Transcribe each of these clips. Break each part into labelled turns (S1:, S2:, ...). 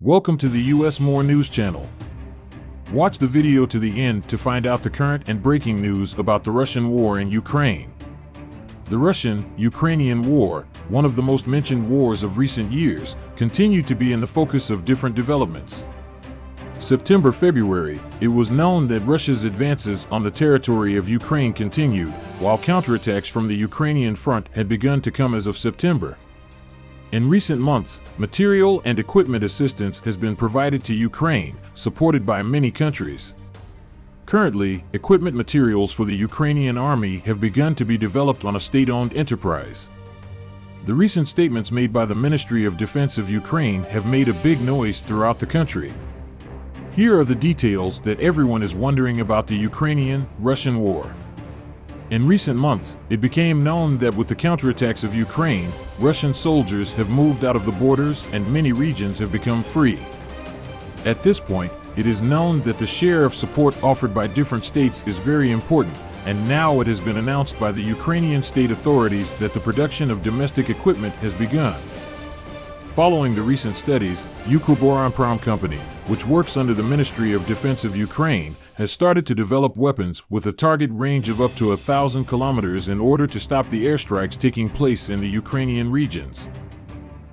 S1: Welcome to the US More News channel. Watch the video to the end to find out the current and breaking news about the Russian war in Ukraine. The Russian-Ukrainian war, one of the most mentioned wars of recent years, continued to be in the focus of different developments. February, it was known that Russia's advances on the territory of Ukraine continued, while counterattacks from the Ukrainian front had begun to come as of September. In recent months, material and equipment assistance has been provided to Ukraine, supported by many countries. Currently, equipment materials for the Ukrainian army have begun to be developed on a state-owned enterprise. The recent statements made by the Ministry of Defense of Ukraine have made a big noise throughout the country. Here are the details that everyone is wondering about the Ukrainian-Russian war. In recent months, it became known that with the counterattacks of Ukraine, Russian soldiers have moved out of the borders and many regions have become free. At this point, it is known that the share of support offered by different states is very important, and now it has been announced by the Ukrainian state authorities that the production of domestic equipment has begun. Following the recent studies, Ukroboronprom Company, which works under the Ministry of Defense of Ukraine, has started to develop weapons with a target range of up to 1,000 kilometers in order to stop the airstrikes taking place in the Ukrainian regions.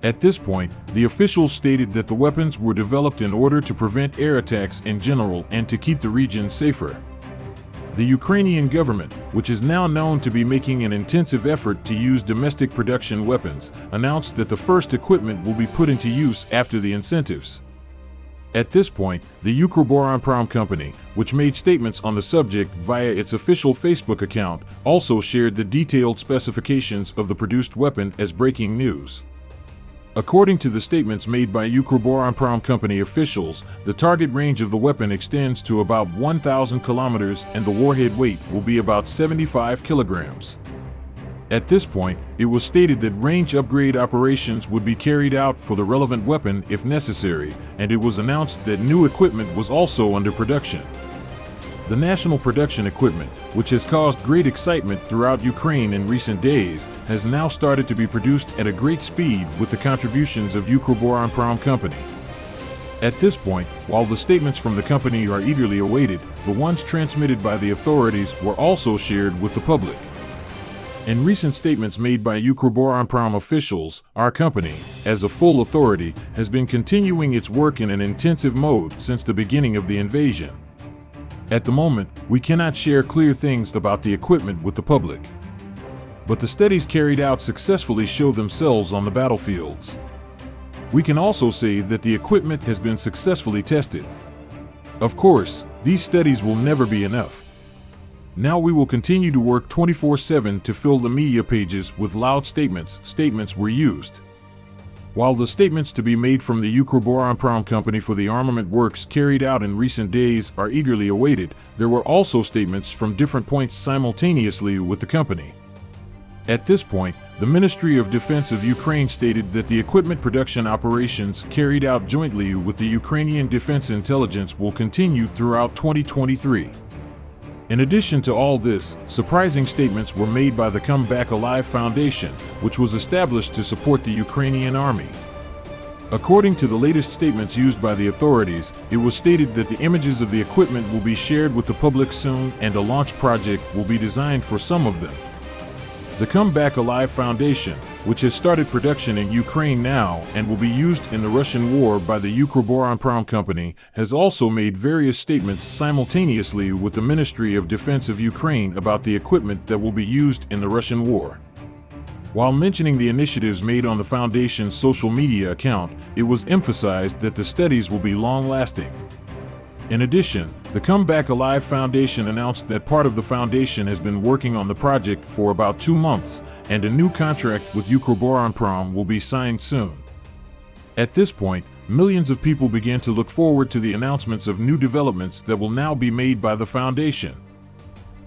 S1: At this point, the officials stated that the weapons were developed in order to prevent air attacks in general and to keep the region safer. The Ukrainian government, which is now known to be making an intensive effort to use domestic production weapons, announced that the first equipment will be put into use after the incentives. At this point, the Ukroboronprom Company, which made statements on the subject via its official Facebook account, also shared the detailed specifications of the produced weapon as breaking news. According to the statements made by Ukroboronprom Company officials, the target range of the weapon extends to about 1,000 kilometers and the warhead weight will be about 75 kilograms. At this point, it was stated that range upgrade operations would be carried out for the relevant weapon if necessary, and it was announced that new equipment was also under production. The national production equipment, which has caused great excitement throughout Ukraine in recent days, has now started to be produced at a great speed with the contributions of Ukroboronprom Company. At this point, while the statements from the company are eagerly awaited, the ones transmitted by the authorities were also shared with the public. In recent statements made by Ukroboronprom officials, our company, as a full authority, has been continuing its work in an intensive mode since the beginning of the invasion. At the moment, we cannot share clear things about the equipment with the public. But the studies carried out successfully show themselves on the battlefields. We can also say that the equipment has been successfully tested. Of course, these studies will never be enough. Now we will continue to work 24/7 to fill the media pages with loud statements. Statements were used. While the statements to be made from the Ukroboronprom Company for the armament works carried out in recent days are eagerly awaited, there were also statements from different points simultaneously with the company. At this point, the Ministry of Defense of Ukraine stated that the equipment production operations carried out jointly with the Ukrainian Defense Intelligence will continue throughout 2023. In addition to all this, surprising statements were made by the Come Back Alive Foundation, which was established to support the Ukrainian army. According to the latest statements used by the authorities, it was stated that the images of the equipment will be shared with the public soon and a launch project will be designed for some of them. The Come Back Alive Foundation, which has started production in Ukraine now and will be used in the Russian war by the Ukroboronprom Company, has also made various statements simultaneously with the Ministry of Defense of Ukraine about the equipment that will be used in the Russian war. While mentioning the initiatives made on the Foundation's social media account, it was emphasized that the studies will be long-lasting. In addition, the Come Back Alive Foundation announced that part of the foundation has been working on the project for about 2 months, and a new contract with Ukroboronprom will be signed soon. At this point, millions of people began to look forward to the announcements of new developments that will now be made by the foundation.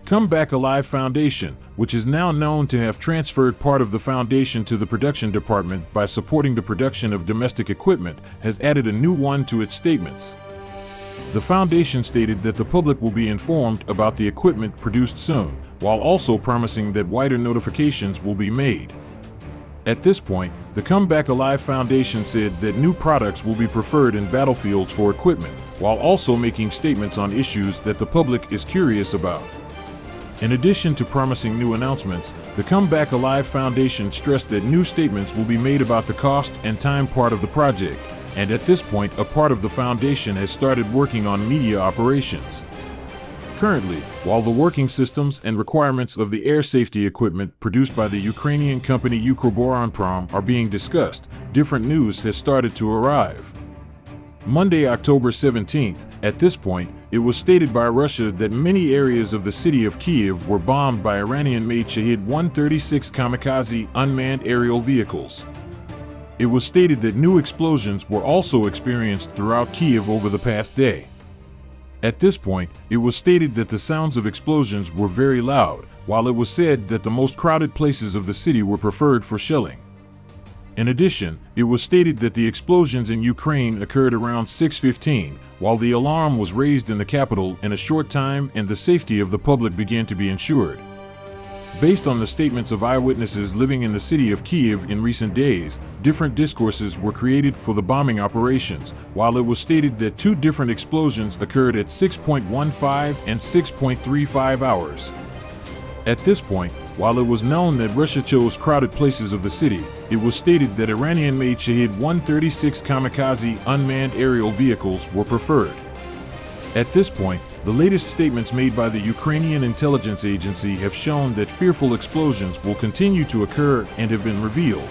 S1: Come Back Alive Foundation, which is now known to have transferred part of the foundation to the production department by supporting the production of domestic equipment, has added a new one to its statements. The foundation stated that the public will be informed about the equipment produced soon, while also promising that wider notifications will be made. At this point, the Come Back Alive Foundation said that new products will be preferred in battlefields for equipment, while also making statements on issues that the public is curious about. In addition to promising new announcements, the Come Back Alive Foundation stressed that new statements will be made about the cost and time part of the project, and at this point, a part of the foundation has started working on media operations. Currently, while the working systems and requirements of the air safety equipment produced by the Ukrainian company Ukroboronprom are being discussed, different news has started to arrive. Monday, October 17th, at this point, it was stated by Russia that many areas of the city of Kyiv were bombed by Iranian-made Shahed-136 kamikaze unmanned aerial vehicles. It was stated that new explosions were also experienced throughout Kyiv over the past day. At this point, it was stated that the sounds of explosions were very loud, while it was said that the most crowded places of the city were preferred for shelling. In addition, it was stated that the explosions in Ukraine occurred around 6:15, while the alarm was raised in the capital in a short time and the safety of the public began to be ensured. Based on the statements of eyewitnesses living in the city of Kyiv in recent days, different discourses were created for the bombing operations, while it was stated that two different explosions occurred at 6.15 and 6.35 hours. At this point, while it was known that Russia chose crowded places of the city, it was stated that Iranian-made Shahed-136 kamikaze unmanned aerial vehicles were preferred. At this point, the latest statements made by the Ukrainian intelligence agency have shown that fearful explosions will continue to occur and have been revealed.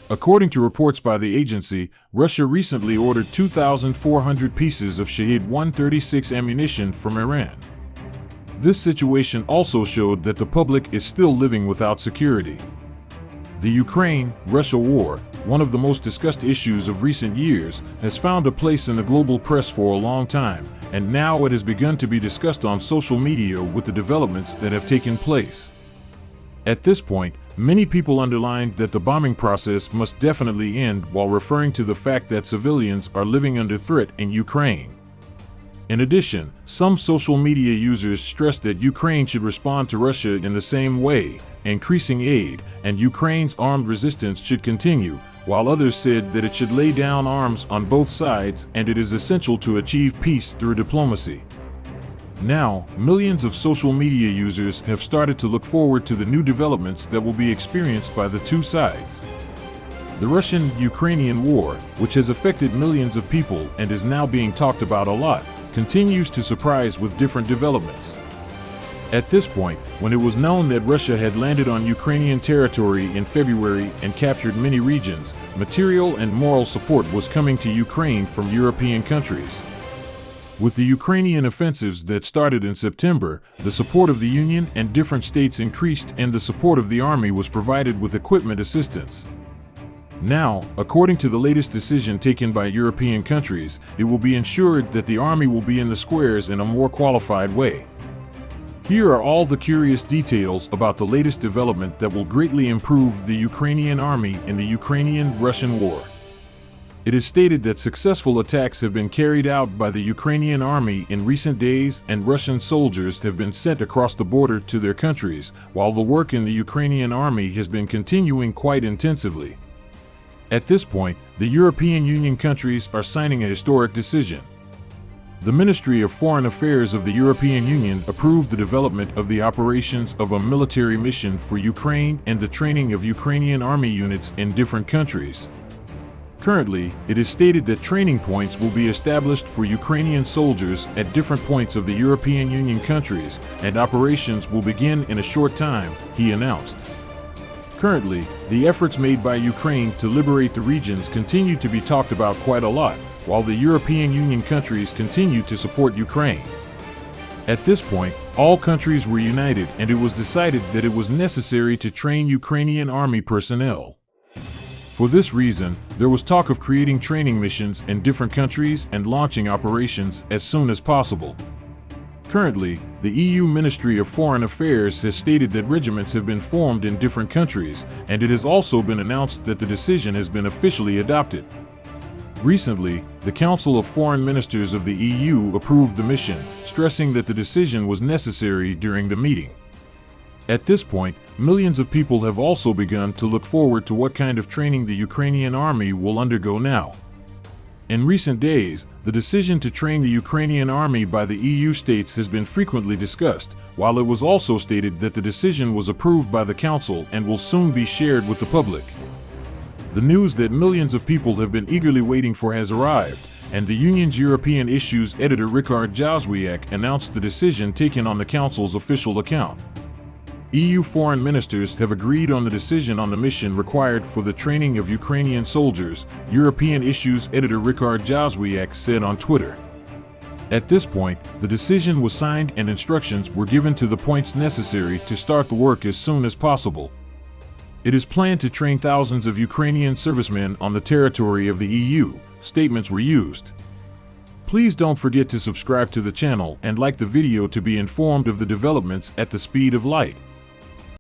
S1: According to reports by the agency, Russia recently ordered 2,400 pieces of Shahed-136 ammunition from Iran. This situation also showed that the public is still living without security. The Ukraine-Russia war, one of the most discussed issues of recent years, has found a place in the global press for a long time, and now it has begun to be discussed on social media with the developments that have taken place. At this point, many people underlined that the bombing process must definitely end while referring to the fact that civilians are living under threat in Ukraine. In addition, some social media users stressed that Ukraine should respond to Russia in the same way, increasing aid, and Ukraine's armed resistance should continue, while others said that it should lay down arms on both sides and it is essential to achieve peace through diplomacy. Now, millions of social media users have started to look forward to the new developments that will be experienced by the two sides. The Russian-Ukrainian war, which has affected millions of people and is now being talked about a lot, continues to surprise with different developments. At this point, when it was known that Russia had landed on Ukrainian territory in February and captured many regions, material and moral support was coming to Ukraine from European countries. With the Ukrainian offensives that started in September, the support of the Union and different states increased and the support of the army was provided with equipment assistance. Now, according to the latest decision taken by European countries, it will be ensured that the army will be in the squares in a more qualified way. Here are all the curious details about the latest development that will greatly improve the Ukrainian army in the Ukrainian-Russian war. It is stated that successful attacks have been carried out by the Ukrainian army in recent days and Russian soldiers have been sent across the border to their countries, while the work in the Ukrainian army has been continuing quite intensively. At this point, the European Union countries are signing a historic decision. The Ministry of Foreign Affairs of the European Union approved the development of the operations of a military mission for Ukraine and the training of Ukrainian army units in different countries. Currently, it is stated that training points will be established for Ukrainian soldiers at different points of the European Union countries, and operations will begin in a short time, he announced. Currently, the efforts made by Ukraine to liberate the regions continue to be talked about quite a lot, while the European Union countries continue to support Ukraine. At this point, all countries were united and it was decided that it was necessary to train Ukrainian army personnel. For this reason, there was talk of creating training missions in different countries and launching operations as soon as possible. Currently, the EU Ministry of Foreign Affairs has stated that regiments have been formed in different countries, and it has also been announced that the decision has been officially adopted. Recently, the Council of Foreign Ministers of the EU approved the mission, stressing that the decision was necessary during the meeting. At this point, millions of people have also begun to look forward to what kind of training the Ukrainian army will undergo now. In recent days, the decision to train the Ukrainian army by the EU states has been frequently discussed, while it was also stated that the decision was approved by the Council and will soon be shared with the public. The news that millions of people have been eagerly waiting for has arrived, and the Union's European Issues editor Richard Jozwiak announced the decision taken on the Council's official account. EU foreign ministers have agreed on the decision on the mission required for the training of Ukrainian soldiers, European Issues editor Richard Jozwiak said on Twitter. At this point, the decision was signed and instructions were given to the points necessary to start the work as soon as possible. It is planned to train thousands of Ukrainian servicemen on the territory of the EU, statements were used. Please don't forget to subscribe to the channel and like the video to be informed of the developments at the speed of light.